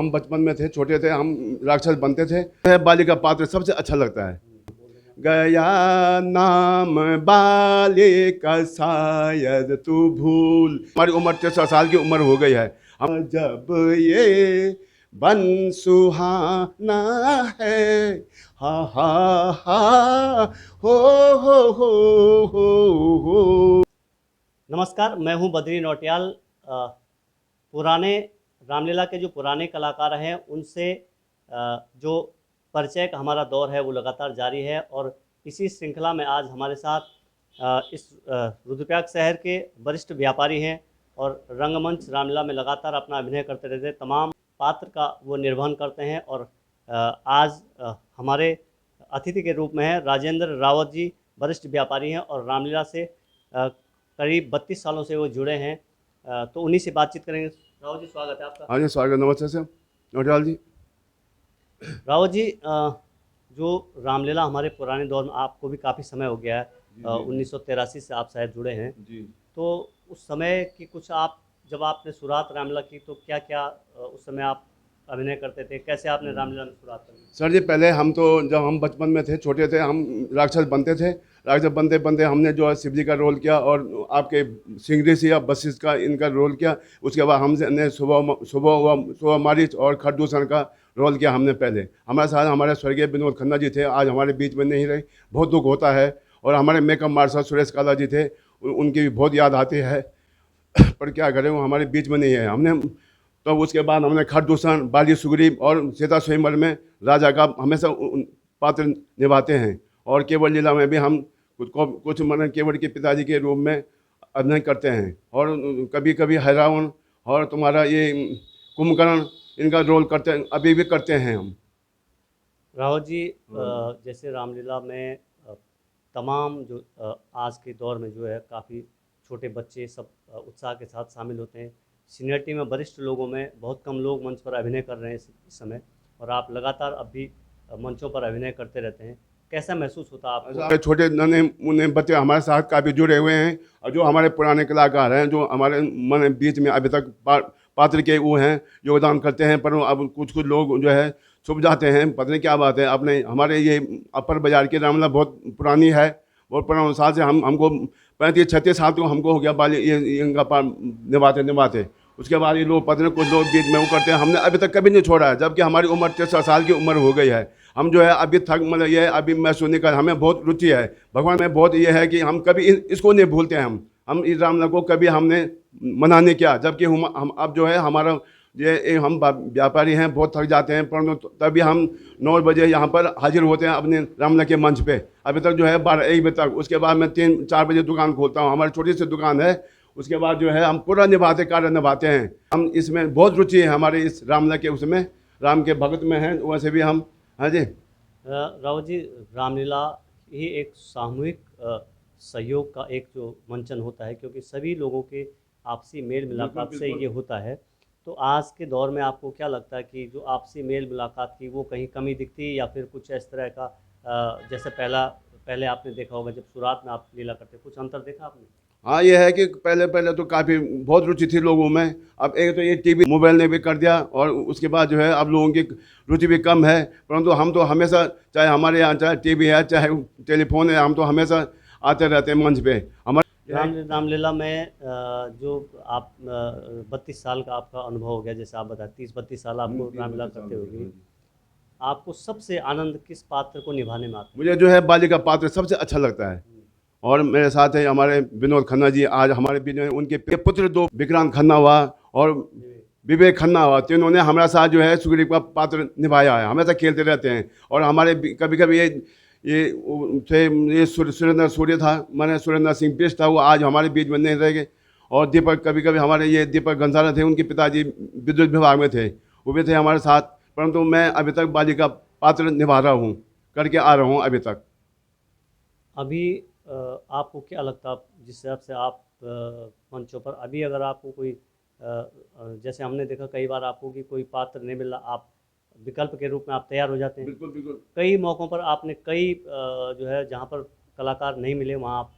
हम बचपन में थे, छोटे थे, हम राक्षस बनते थे। बाली का पात्र सबसे अच्छा लगता है। गया नाम बाली का शायद तू भूल। हमारी उम्र 63 साल की उम्र हो गई है। हम जब ये बन सुहाना है, हा हा हा, हो हो। नमस्कार, मैं हूं बद्री नौटियाल। पुराने रामलीला के जो पुराने कलाकार हैं उनसे जो परिचय का हमारा दौर है वो लगातार जारी है और इसी श्रृंखला में आज हमारे साथ इस रुद्रप्रयाग शहर के वरिष्ठ व्यापारी हैं और रंगमंच रामलीला में लगातार अपना अभिनय करते रहते हैं। तमाम पात्र का वो निर्वहन करते हैं और आज हमारे अतिथि के रूप में है राजेंद्र रावत जी। वरिष्ठ व्यापारी हैं और रामलीला से करीब 32 सालों से वो जुड़े हैं। तो उन्हीं से बातचीत करेंगे। रावत जी, स्वागत है आपका। हाँ जी, स्वागत, नमस्ते सर नौटियाल जी। रावत जी, जो रामलीला हमारे पुराने दौर में आपको भी काफ़ी समय हो गया है, 1983 से आप शायद जुड़े हैं। जी। तो उस समय की कुछ आप जब आपने शुरुआत रामलीला की तो क्या क्या उस समय आप अभिनय करते थे, कैसे आपने रामलीला में शुरुआत करी? सर जी, पहले हम तो जब हम बचपन में थे, छोटे थे, हम राक्षस बनते थे। राक्षस बनते बनते हमने जो है शिव जी का रोल किया और आपके सिंगरी या वशिष्ठ का इनका रोल किया। उसके बाद हमने सुबह मारिच और खरदूषण का रोल किया हमने पहले। हमारे साथ हमारे स्वर्गीय विनोद खन्ना जी थे, आज हमारे बीच में नहीं रहे, बहुत दुख होता है। और हमारे मेकअप मार्शल सुरेश काला जी थे, उनकी भी बहुत याद आती है। पर क्या करें, वो हमारे बीच में नहीं है। हमने तो उसके बाद हमने खरदूषण, बाली सुग्रीव और सीता स्वयंवर में राजा का हमेशा पात्र निभाते हैं। और केवल लीला में भी हम कुछ मन केवल के पिताजी के रूप में अभिनय करते हैं। और कभी कभी हैरावन और तुम्हारा ये कुंभकर्ण इनका रोल करते हैं, अभी भी करते हैं हम। रावत जी, जैसे रामलीला में तमाम जो आज के दौर में जो है काफ़ी छोटे बच्चे सब उत्साह के साथ शामिल होते हैं। सीनियरिटी में वरिष्ठ लोगों में बहुत कम लोग मंच पर अभिनय कर रहे हैं इस समय, और आप लगातार अब भी मंचों पर अभिनय करते रहते हैं। कैसा महसूस होता है आपको? छोटे नन्हे मुन्ने बच्चे हमारे साथ काफ़ी जुड़े हुए हैं। और जो हमारे पुराने कलाकार हैं, जो हमारे मन बीच में अभी तक पात्र के वो हैं, योगदान करते हैं। पर अब कुछ कुछ लोग जो है छुप जाते हैं, पता नहीं क्या बात है। अपने हमारे ये अपर बाजार की रामलीला बहुत पुरानी है, बहुत पुराने साल से हमको 35-36 साल तो हमको हो गया बाली ये इनका निभाते निभाते। उसके बाद ये लोग पता नहीं कुछ लोग बीच में वो करते हैं, हमने अभी तक कभी नहीं छोड़ा है, जबकि हमारी उम्र 63 साल की उम्र हो गई है। हम जो है अभी तक मतलब ये अभी महसूस नहीं कर, हमें बहुत रुचि है भगवान में, बहुत ये है कि हम कभी इसको नहीं भूलते हैं। हम इस रामलीला को कभी हमने मना नहीं किया, जबकि हम अब जो है हमारा ये हम व्यापारी हैं, बहुत थक जाते हैं, परंतु तभी हम 9 बजे यहाँ पर हाजिर होते हैं अपने रामलीला के मंच पे। अभी तक जो है 12-1 बजे तक, उसके बाद मैं 3-4 बजे दुकान खोलता हूँ। हमारी छोटी सी दुकान है। उसके बाद जो है हम पूरा निभाते कार्य निभाते हैं। हम इसमें बहुत रुचि है हमारे इस रामलीला के, उसमें राम के भक्त में हैं, वैसे भी हम। हाँ जी। रावत जी, रामलीला ही एक सामूहिक सहयोग का एक जो मंचन होता है, क्योंकि सभी लोगों के आपसी मेल मुलाकात से ये होता है। तो आज के दौर में आपको क्या लगता है कि जो आपसी मेल मुलाकात की वो कहीं कमी दिखती है, या फिर कुछ इस तरह का जैसे पहले आपने देखा होगा जब शुरुआत में आप लीला करते, कुछ अंतर देखा आपने? हाँ, ये है कि पहले पहले तो काफ़ी बहुत रुचि थी लोगों में। अब एक तो ये टीवी मोबाइल ने भी कर दिया, और उसके बाद जो है अब लोगों की रुचि भी कम है। परंतु हम तो हमेशा, चाहे हमारे यहाँ चाहे टीवी है चाहे टेलीफोन है, हम तो हमेशा आते रहते हैं मंच पे। हमारे रामलीला में जो आप 32 साल का आपका अनुभव हो गया, जैसे आप बताए 30-32 साल आपको रामलीला करते होगी, आपको सबसे आनंद किस पात्र को निभाने में आता है? मुझे जो है बाली का पात्र सबसे अच्छा लगता है। और मेरे साथ है हमारे विनोद खन्ना जी, आज हमारे बीच में। उनके पुत्र 2 विक्रांत खन्ना हुआ और विवेक खन्ना हुआ, तीनों ने हमारे साथ जो है सुग्रीव का पात्र निभाया है, हमेशा खेलते रहते हैं। और हमारे कभी कभी ये सुरेंद्र सूर्य था, मैंने सुरेंद्र सिंह बिष्ट था, वो आज हमारे बीच में नहीं रह गए। और दीपक, कभी कभी हमारे ये दीपक गंसारा थे, उनके पिताजी विद्युत विभाग में थे, वो भी थे हमारे साथ। परंतु मैं अभी तक बाली का पात्र निभा रहा हूँ, करके आ रहा हूँ अभी तक। अभी आपको क्या लगता है, जिस हिसाब से आप मंचों पर अभी अगर आपको कोई जैसे हमने देखा कई बार आपको कि कोई पात्र नहीं मिला, आप विकल्प के रूप में आप तैयार हो जाते हैं। बिल्कुल बिल्कुल। कई मौक़ों पर आपने कई जो है जहाँ पर कलाकार नहीं मिले वहाँ आप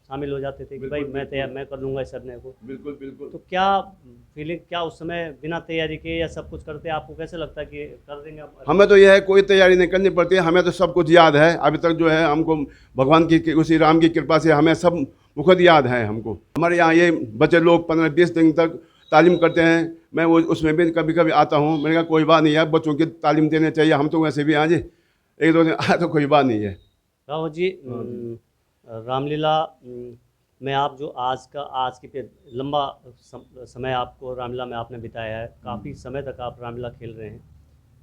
शामिल हो जाते थे कि भाई मैं तैयार, मैं कर लूँगा इस अभिनय को। बिल्कुल बिल्कुल। तो क्या फीलिंग, क्या उस समय बिना तैयारी के या सब कुछ करते आपको कैसे लगता है कि कर देंगे आप? हमें तो यह है कोई तैयारी नहीं करनी पड़ती है, हमें तो सब कुछ याद है अभी तक जो है हमको, भगवान की उसी राम की कृपा से हमें सब मुखद याद है हमको। हमारे यहाँ ये बच्चे लोग 15-20 दिन तक तालीम करते हैं, मैं वो उसमें भी कभी कभी आता हूँ। मैंने कहा कोई बात नहीं है, बच्चों की तालीम देने चाहिए, हम तो वैसे भी आज 1-2 दिन आए तो कोई बात नहीं है। राहुल जी, रामलीला में आप जो आज की लंबा समय आपको रामलीला में आपने बिताया है, काफ़ी समय तक आप रामलीला खेल रहे हैं,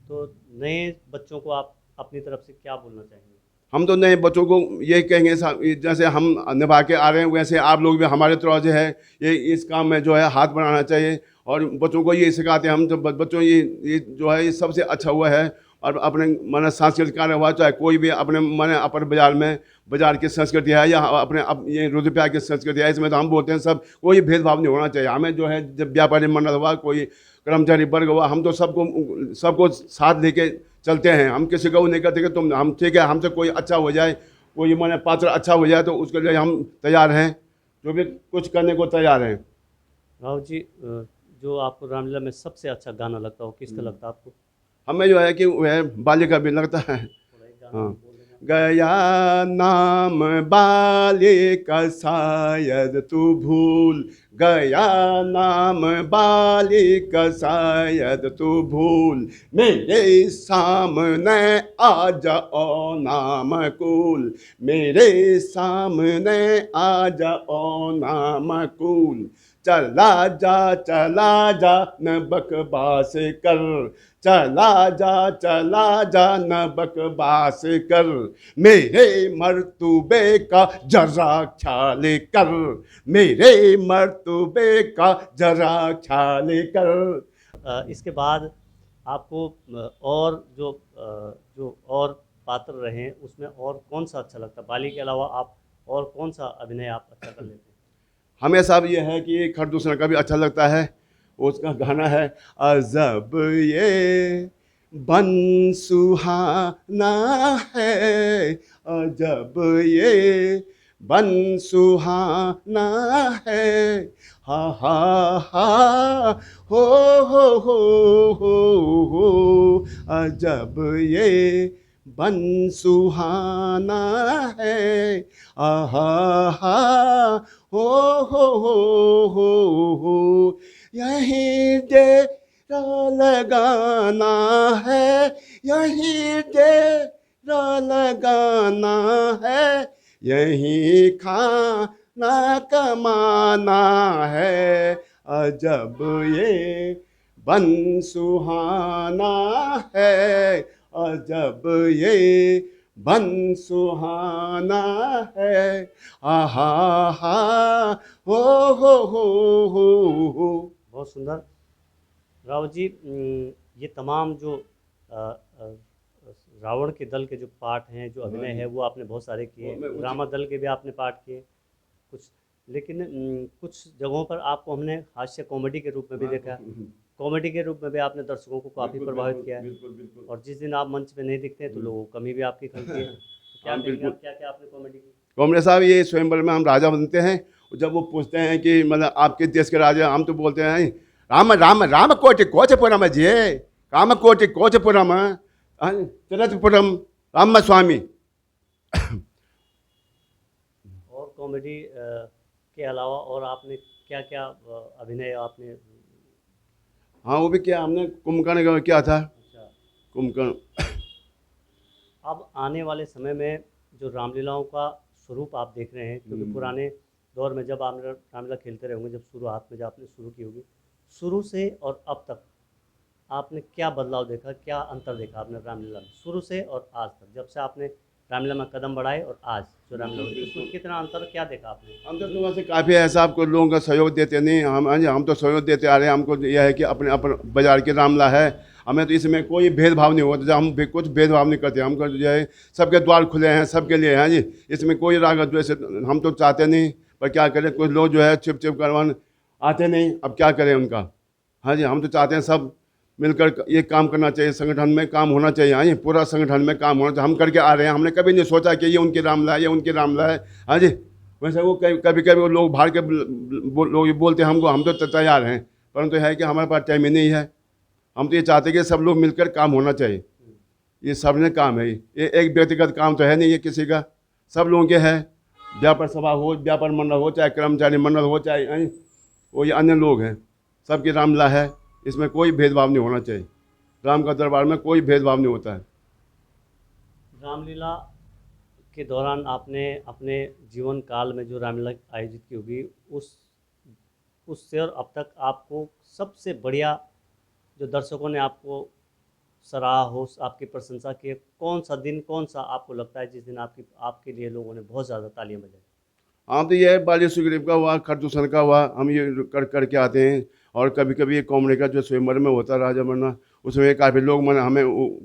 तो नए बच्चों को आप अपनी तरफ से क्या बोलना चाहेंगे? हम तो नए बच्चों को ये कहेंगे जैसे हम निभा के आ रहे हैं वैसे आप लोग भी हमारे तरह जो है ये इस काम में जो है हाथ बढ़ाना चाहिए। और बच्चों को ये सिखाते हैं हम, तो बच्चों ये जो है ये सबसे अच्छा हुआ है। और अपने माने सांस्कृतिक कार्य हुआ, चाहे कोई भी अपने माने अपर बाजार की संस्कृति है या अपने ये रुपया की संस्कृति है, इसमें तो हम बोलते हैं सब कोई भेदभाव नहीं होना चाहिए। हमें जो है जब व्यापारी मंडल हुआ, कोई कर्मचारी वर्ग हुआ, हम तो सबको साथ लेके चलते हैं। हम किसी को नहीं कहते कि तुम हम ठीक है, हमसे कोई अच्छा हो जाए, कोई माने पात्र अच्छा हो जाए तो उसके लिए हम तैयार हैं, जो भी कुछ करने को तैयार हैं। राहुल जी, जो आपको रामलीला में सबसे अच्छा गाना लगता हो किसका लगता है आपको? हमें जो है कि वह बालिका भी लगता है। हाँ, गया नाम बालिका शायद तू भूल, गया नाम बालिका शायद तू भूल, मेरे सामने आ जाओ नाम कुल, मेरे सामने आ जाओ नाम कुल, चला जा न बकवास कर, चला जा न बकवास कर, मेरे मर्तबे का जरा ख्याल कर, मेरे मर्तबे का जरा ख्याल कर। इसके बाद आपको और जो और पात्र रहे उसमें और कौन सा अच्छा लगता है? बाली के अलावा आप और कौन सा अभिनय आप अच्छा कर लेते हैं? हमें साहब ये है कि खरदूसरा का भी अच्छा लगता है। उसका गाना है, अजब ये बन सुहाना है, अजब ये बन सुहाना है, हा हा हा हो हो, अजब ये बन सुहाना है, आहा हा हो, यहीं डेरा लगाना है, यहीं डेरा लगाना है, यहीं खाना कमाना है, अजब ये बन सुहाना है, अजब ये बन सुहाना है, आहा हा हो। बहुत सुंदर। राव जी, ये तमाम जो रावण के दल के जो पाठ हैं, जो अभिनय है, वो आपने बहुत सारे किए, रामा दल के भी आपने पाठ किए कुछ, लेकिन कुछ जगहों पर आपको हमने हास्य कॉमेडी के रूप में भी देखा, कॉमेडी के रूप में भी आपने दर्शकों को काफ़ी प्रभावित किया है। और जिस दिन आप मंच पे नहीं दिखते हैं तो लोगों को कमी भी आपकी खलती है। तो क्या कहेंगे आप, क्या क्या आपने कॉमेडी की? कॉमेडी साहब, ये स्वयंवर में हम राजा बनते हैं, जब वो पूछते हैं कि मतलब आपके देश के राजा, हम तो बोलते हैं राम राम राम कोटि कोचपुरम जे, काम कोटि कोचपुरम चरतपुरम राम स्वामी। और कॉमेडी के अलावा और आपने क्या क्या अभिनय आपने? हाँ, वो भी क्या हमने कुंभकर्ण का क्या था। अच्छा, कुंभकर्ण। अब आने वाले समय में जो रामलीलाओं का स्वरूप आप देख रहे हैं, क्योंकि पुराने दौर में जब आप रामलीला खेलते रहे होंगे, जब शुरुआत में जब आपने शुरू की होगी, शुरू से और अब तक आपने क्या बदलाव देखा, क्या अंतर देखा आपने रामलीला में शुरू से और आज तक, जब से आपने रामलीला में कदम बढ़ाए और आज जो रामलीला हुई, उसमें कितना अंतर क्या देखा आपने? हम तो वैसे काफ़ी ऐसा आपको लोगों का सहयोग देते नहीं, हम तो सहयोग देते आ रहे हैं। हमको यह है कि अपने बाजार की रामलीला है, हमें तो इसमें कोई भेदभाव नहीं होता, हम कुछ भेदभाव नहीं करते। हमको जो है सबके द्वार खुले हैं, सबके लिए हैं जी, इसमें कोई राग द्वेष हम तो चाहते नहीं, पर क्या करें, कुछ लोग जो है छिप करवाने आते नहीं, अब क्या करें उनका। हाँ जी, हम तो चाहते हैं सब मिलकर ये काम करना चाहिए, संगठन में काम होना चाहिए। हाँ जी, पूरा संगठन में काम होना चाहिए, हम करके आ रहे हैं। हमने कभी नहीं सोचा कि ये उनकी रामलीला है, ये उनकी रामलीला है। हाँ जी, वैसे वो कभी कभी वो लोग बाहर के लोग ये बोलते हैं हमको, हम तो तैयार हैं, परंतु है कि हमारे पास टाइम ही नहीं है। हम तो ये चाहते हैं कि सब लोग मिलकर काम होना चाहिए। ये सबने काम है, ये एक व्यक्तिगत काम तो है नहीं, ये किसी का, सब लोगों के है। व्यापार सभा हो, व्यापार मंडल हो, चाहे कर्मचारी मंडल हो, चाहे वो ये अन्य लोग हैं, सबकी रामलीला है। इसमें कोई भेदभाव नहीं होना चाहिए। राम का दरबार में कोई भेदभाव नहीं होता है। रामलीला के दौरान आपने अपने जीवन काल में जो रामलीला आयोजित की होगी, उससे और अब तक आपको सबसे बढ़िया, जो दर्शकों ने आपको सराहा हो, आपकी प्रशंसा की, कौन सा दिन, कौन सा आपको लगता है जिस दिन आपके लिए लोगों ने बहुत ज़्यादा तालियां बजाई? हाँ, तो ये बाली सुग्रीव का हुआ, खरदूषण का हुआ, हम ये करके आते हैं। और कभी कभी ये कॉमेडी का जो स्वयंवर में होता है राजा मरना, उसमें काफ़ी लोग मन हमें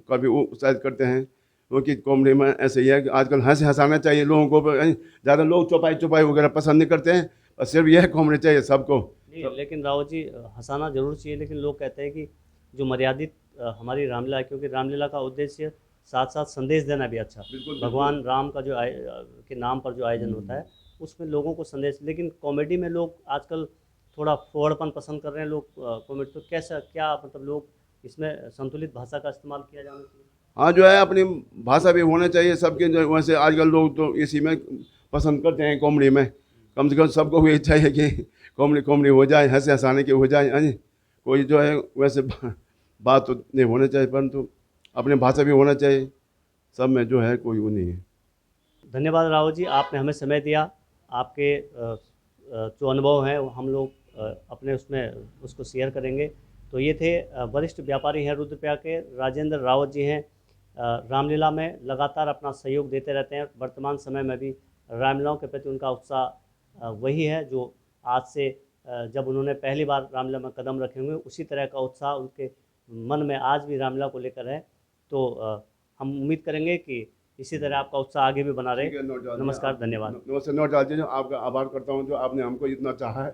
कभी उत्साहित करते हैं, क्योंकि कॉमेडी में ऐसे ही है कि आजकल हंसाना चाहिए लोगों को। ज़्यादा लोग चौपाई वगैरह पसंद नहीं करते हैं, और सिर्फ यह कॉमेडी चाहिए सबको। नहीं, लेकिन रावत जी, हंसाना जरूर चाहिए, लेकिन लोग कहते हैं कि जो मर्यादित हमारी रामलीला है, क्योंकि रामलीला का उद्देश्य साथ साथ संदेश देना भी अच्छा, बिल्कुल, भगवान राम का जो के नाम पर जो आयोजन होता है उसमें लोगों को संदेश। लेकिन कॉमेडी में लोग आजकल थोड़ा फोड़पन पसंद कर रहे हैं लोग कॉमेडी, तो कैसा, क्या मतलब लोग इसमें संतुलित भाषा का इस्तेमाल किया जाना चाहिए? हाँ, जो है अपनी भाषा भी होना चाहिए सबके। जो वैसे आजकल लोग तो इसी में पसंद करते हैं, कॉमेडी में। कम से कम सबको ये चाहिए कि कॉमेडी हो जाए, हंसाने की हो जाए। हाँ, कोई जो है वैसे बात तो नहीं होना चाहिए, परंतु अपनी भाषा भी होना चाहिए। सब में जो है कोई वो नहीं है। धन्यवाद राव जी, आपने हमें समय दिया। आपके जो अनुभव हैं वो हम लोग अपने उसमें उसको शेयर करेंगे। तो ये थे वरिष्ठ व्यापारी हैं रुद्रप्रयाग के, राजेंद्र रावत जी हैं। रामलीला में लगातार अपना सहयोग देते रहते हैं। वर्तमान समय में भी रामलीलाओं के प्रति उनका उत्साह वही है जो आज से जब उन्होंने पहली बार रामलीला में कदम रखे होंगे, उसी तरह का उत्साह उनके मन में आज भी रामलीला को लेकर है। तो हम उम्मीद करेंगे कि इसी तरह आपका उत्साह आगे भी बना रहे। नमस्कार, धन्यवाद। नमस्ते, नौटाल जी, आपका आभार करता हूँ जो आपने हमको इतना चाहा है।